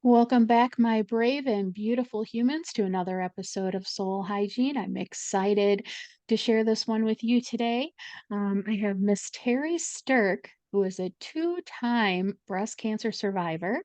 Welcome back, my brave and beautiful humans, to another episode of Soul Hygiene. I'm excited to share this one with you today. I have Miss Terri Sterk, who is a two-time breast cancer survivor,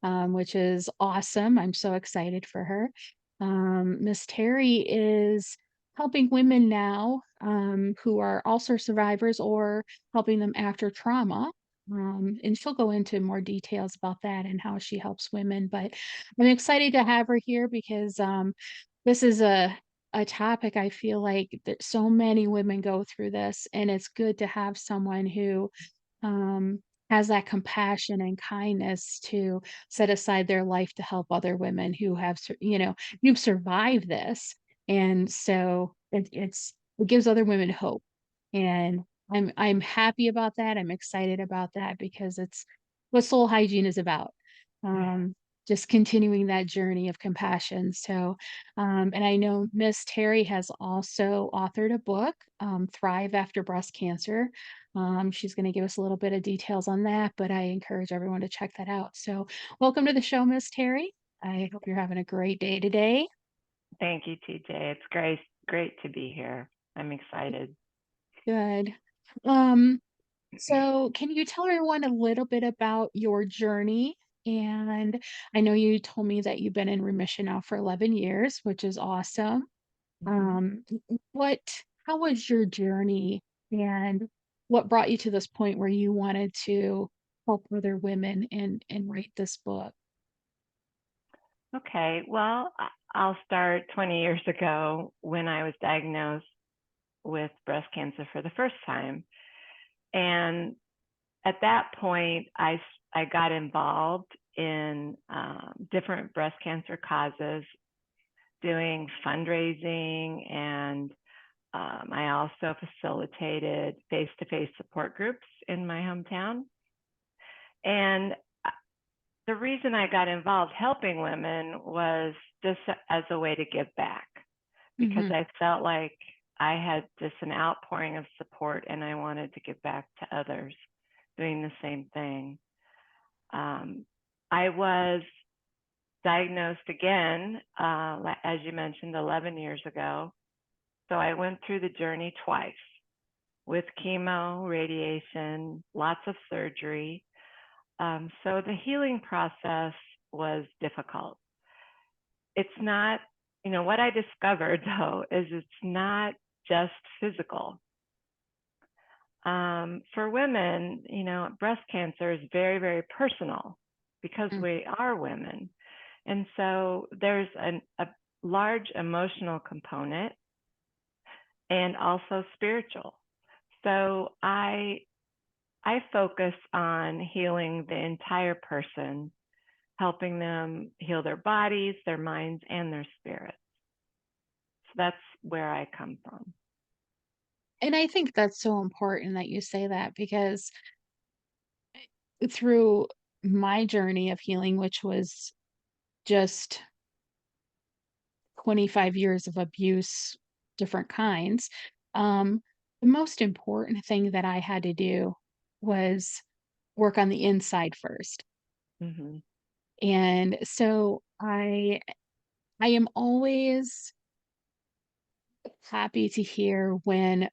which is awesome. I'm so excited for her. Miss Terri is helping women now who are also survivors or helping them after trauma, and she'll go into more details about that and how she helps women. But I'm excited to have her here because this is a topic I feel like that so many women go through this, and it's good to have someone who um, has that compassion and kindness to set aside their life to help other women who have, you've survived this, and so it gives other women hope, and I'm happy about that. I'm excited about that because it's what soul hygiene is about. Um, just continuing that journey of compassion. So, and I know Miss Terry has also authored a book, Thrive After Breast Cancer. She's going to give us a little bit of details on that, but I encourage everyone to check that out. So, welcome to the show, Miss Terry. I hope you're having a great day today. Thank you, TJ. It's great to be here. I'm excited. Good. Um, so can you tell everyone a little bit about your journey? And I know you told me that you've been in remission now for 11 years, which is awesome. hmm What how was your journey and what brought you to this point where you wanted to help other women and write this book? Okay, well, I'll start 20 years ago when I was diagnosed with breast cancer for the first time. And at that point, I got involved in different breast cancer causes, doing fundraising, and I also facilitated face to face support groups in my hometown. And the reason I got involved helping women was just as a way to give back because Mhm. I felt like I had just an outpouring of support and I wanted to give back to others doing the same thing. Um, I was diagnosed again, as you mentioned, 11 years ago. So I went through the journey twice with chemo, radiation, lots of surgery. So the healing process was difficult. It's not, what I discovered though is it's not just physical. For women, breast cancer is very, very personal because Mm. we are women. And so there's a large emotional component and also spiritual. So I focus on healing the entire person, helping them heal their bodies, their minds, and their spirits. So that's where I come from. And I think that's so important that you say that because through my journey of healing, which was just 25 years of abuse, different kinds, um, the most important thing that I had to do was work on the inside first. hmm And so I am always happy to hear when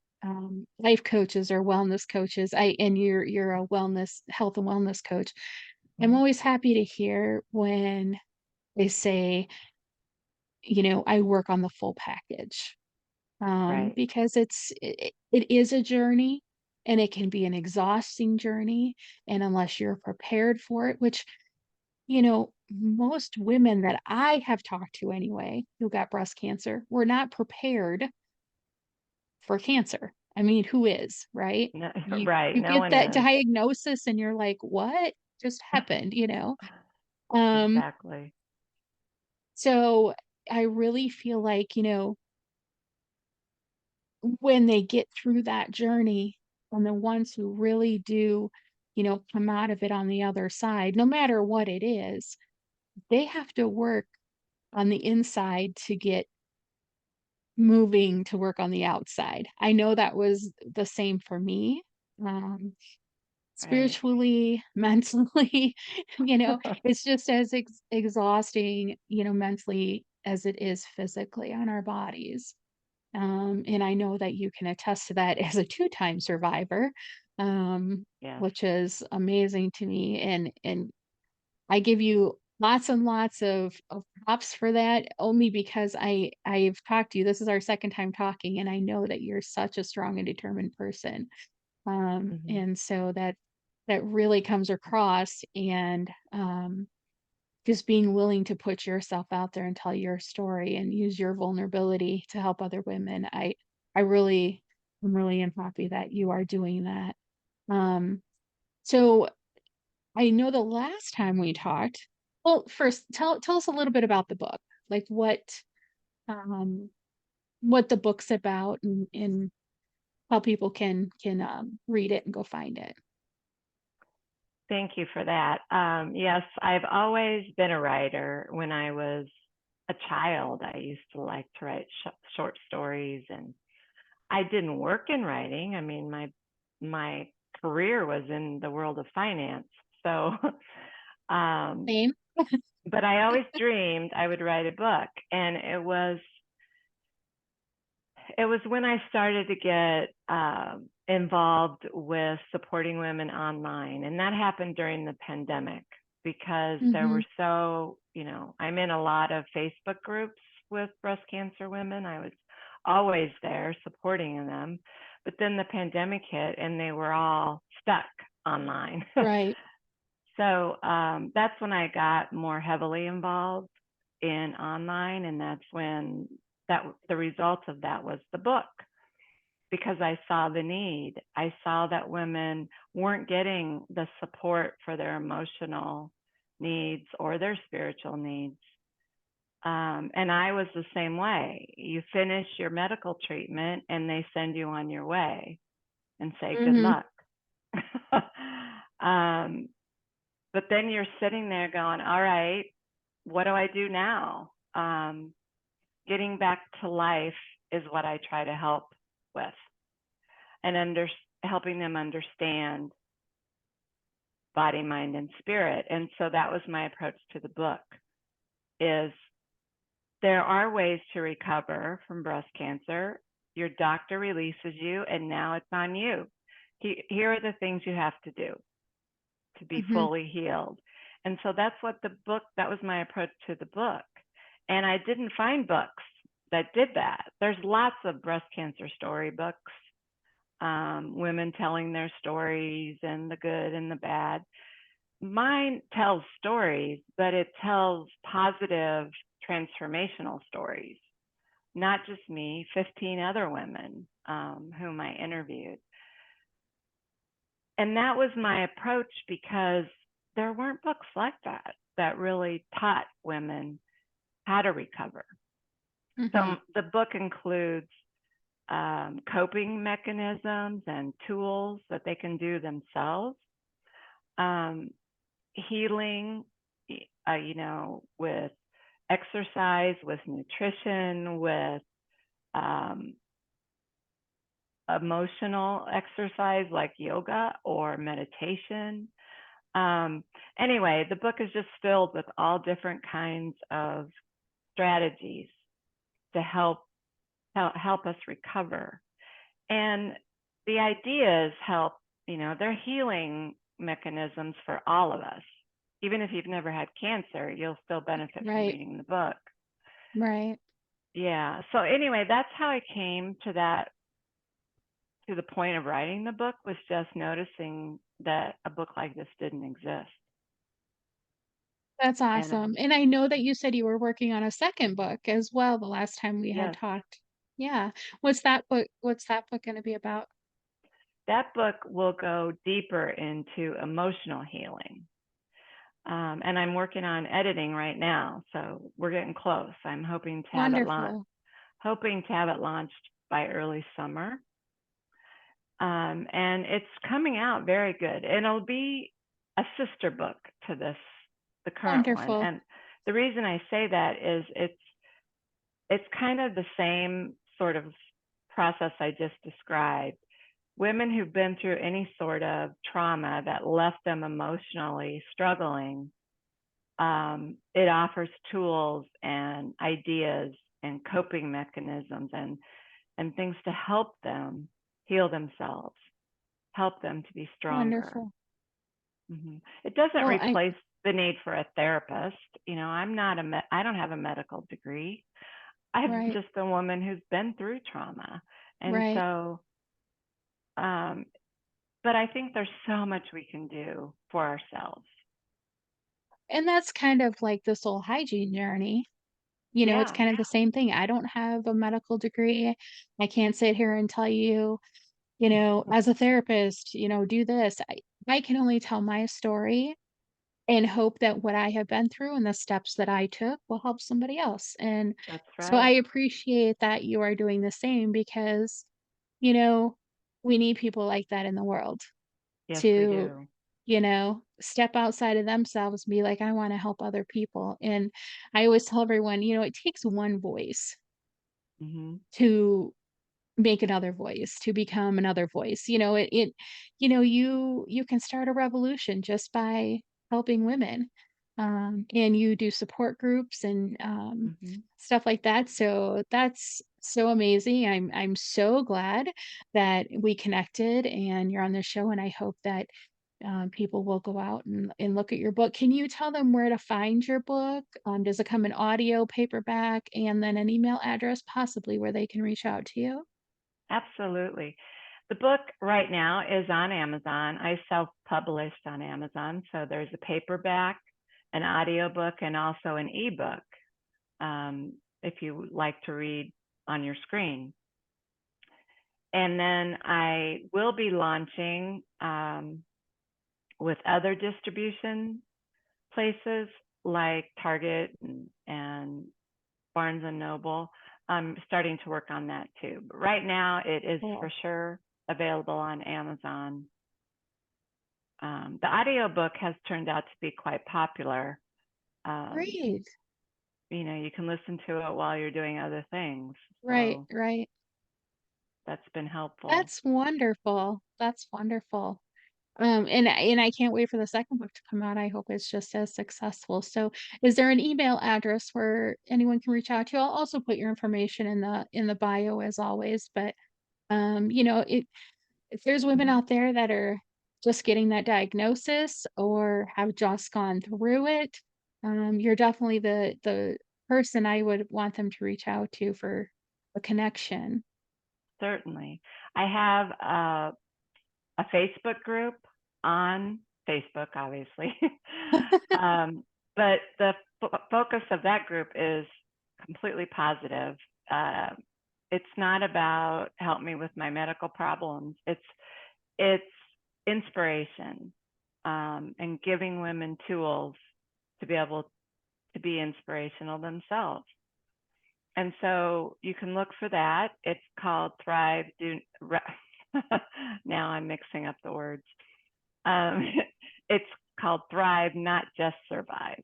life coaches or wellness coaches, and you're a wellness health and wellness coach. I'm always happy to hear when they say, I work on the full package. Right. Because it is a journey, and it can be an exhausting journey, and unless you're prepared for it, which, most women that I have talked to anyway, who got breast cancer, were not prepared for cancer. I mean, who is, right? No, You right. you No get one that is. diagnosis and you're like, "What just happened?" Um, Exactly. so I really feel like, when they get through that journey, and the ones who really do, come out of it on the other side, no matter what it is, they have to work on the inside to get moving to work on the outside. I know that was the same for me. Um, right. spiritually, mentally, it's just as exhausting, mentally as it is physically on our bodies. And I know that you can attest to that as a two-time survivor, Yes. which is amazing to me. And I give you lots and lots of props for that only because I've talked to you. This is our second time talking, and I know that you're such a strong and determined person. Hmm. And so that really comes across, and just being willing to put yourself out there and tell your story and use your vulnerability to help other women. I really I'm really am happy that you are doing that. Um, so I know the last time we talked, well, first tell us a little bit about the book. Like um what the book's about, and how people can read it and go find it. Thank you for that. Yes, I've always been a writer. When I was a child, I used to like to write short stories, and I didn't work in writing. I mean, my career was in the world of finance. So, um, Same. but I always dreamed I would write a book, and it was when I started to get involved with supporting women online. And that happened during the pandemic because there were Mhm. I'm in a lot of Facebook groups with breast cancer women. I was always there supporting them. But then the pandemic hit and they were all stuck online. Right. So that's when I got more heavily involved in online, and that's when that the result of that was the book, because I saw the need. I saw that women weren't getting the support for their emotional needs or their spiritual needs. And I was the same way. You finish your medical treatment and they send you on your way and say, good Mhm. luck. um, but then you're sitting there going, all right, what do I do now? Getting back to life is what I try to help with, and helping them understand body, mind, and spirit. And so that was my approach to the book: is there are ways to recover from breast cancer. Your doctor releases you, and now it's on you. Here are the things you have to do to be Mhm. fully healed. And so that was my approach to the book. And I didn't find books that did that. There's lots of breast cancer storybooks, women telling their stories and the good and the bad. Mine tells stories, but it tells positive transformational stories, not just me, 15 other women whom I interviewed. And that was my approach because there weren't books like that really taught women how to recover. Mhm. So the book includes coping mechanisms and tools that they can do themselves, um, healing, with exercise, with nutrition, with um, emotional exercise like yoga or meditation. Um, anyway, the book is just filled with all different kinds of strategies to help us recover. And the ideas help, they're healing mechanisms for all of us. Even if you've never had cancer, you'll still benefit from Right. reading the book. Right. Yeah. So anyway, that's how I came to the point of writing the book, was just noticing that a book like this didn't exist. That's And awesome. And I know that you said you were working on a second book as well the last time we had yes, talked. Yeah. What's that book gonna be about? that book will go deeper into emotional healing. And I'm working on editing right now, so we're getting close. I'm Wonderful. hoping to have it launched by early summer. And it's coming out very good. And it'll be a sister book to the current one. Wonderful. And the reason I say that is it's kind of the same sort of process I just described, women who've been through any sort of trauma that left them emotionally struggling, it offers tools and ideas and coping mechanisms and things to help them heal themselves, help them to be stronger. Wonderful. It doesn't Well, I replace the need for a therapist. I don't have a medical degree. I'm right, just a woman who's been through trauma. And right. so, um, but I think there's so much we can do for ourselves. And that's kind of like the soul hygiene journey. It's Yeah, kind of the same thing. I don't have a medical degree. I can't sit here and tell you, as a therapist, do this. I can only tell my story and hope that what I have been through and the steps that I took will help somebody else. And that's so I right. appreciate that you are doing the same because, you know, we need people like that in the world Yes, we to, do. step outside of themselves and be like, I want to help other people. And I always tell everyone, it takes one voice Hmm. to make another voice, to become another voice. You can start a revolution just by helping women. And you do support groups and Hmm. stuff like that. So that's so amazing. I'm so glad that we connected and you're on the show. And I hope that people will go out and look at your book. Can you tell them where to find your book? Does it come in audio, paperback, and then an email address possibly where they can reach out to you? Absolutely. The book right now is on Amazon. I self-published on Amazon, so there's a paperback, an audiobook, and also an ebook, if you like to read on your screen. And then I will be launching with other distribution places like Target and Barnes and Noble. I'm starting to work on that too. But right now, it is for Cool. sure available on Amazon. The audiobook has turned out to be quite popular. Um, Great. you can listen to it while you're doing other things. Right, So right. that's been helpful. That's wonderful. That's wonderful. And I can't wait for the second book to come out. I hope it's just as successful. So, is there an email address where anyone can reach out to you? I'll also put your information in the bio as always, but, if there's women Mhm. out there that are just getting that diagnosis or have just gone through it, you're definitely the person I would want them to reach out to for a connection. Certainly. I have a Facebook group on Facebook, obviously. um, but the focus of that group is completely positive. Uh, it's not about help me with my medical problems. It's inspiration, and giving women tools to be able to be inspirational themselves. And so you can look for that. It's called Thrive. Now I'm mixing up the words. Um, it's called Thrive, not just Survive.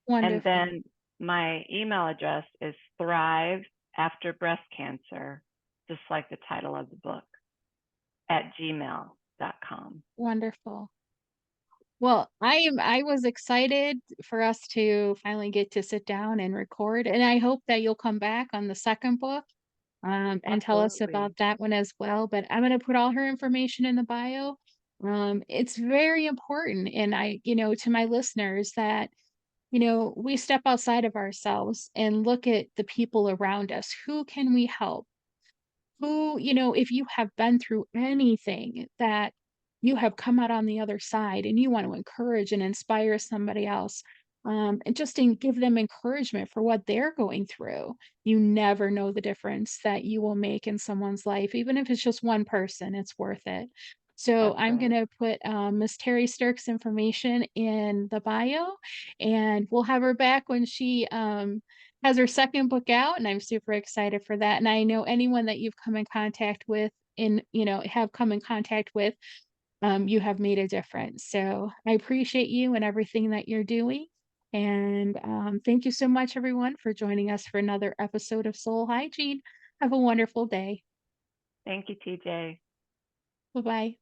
And Wonderful, then my email address is Thrive After Breast Cancer, just like the title of the book, at gmail.com. wonderful. Well, I was excited for us to finally get to sit down and record, and I hope that you'll come back on the second book, and tell us Absolutely. about that one as well, but I'm gonna put all her information in the bio. It's very important, and to my listeners that, we step outside of ourselves and look at the people around us. Who can we help? If you have been through anything that you have come out on the other side and you want to encourage and inspire somebody else, and just give them encouragement for what they're going through. You never know the difference that you will make in someone's life, even if it's just one person, it's worth it. So That's I'm right. gonna put Miss Terry Sterk's information in the bio, and we'll have her back when she has her second book out, and I'm super excited for that, and I know anyone that you've come in contact with have come in contact with, you have made a difference, so I appreciate you and everything that you're doing, and, thank you so much, everyone, for joining us for another episode of Soul Hygiene. Have a wonderful day. Thank you, TJ. Bye bye.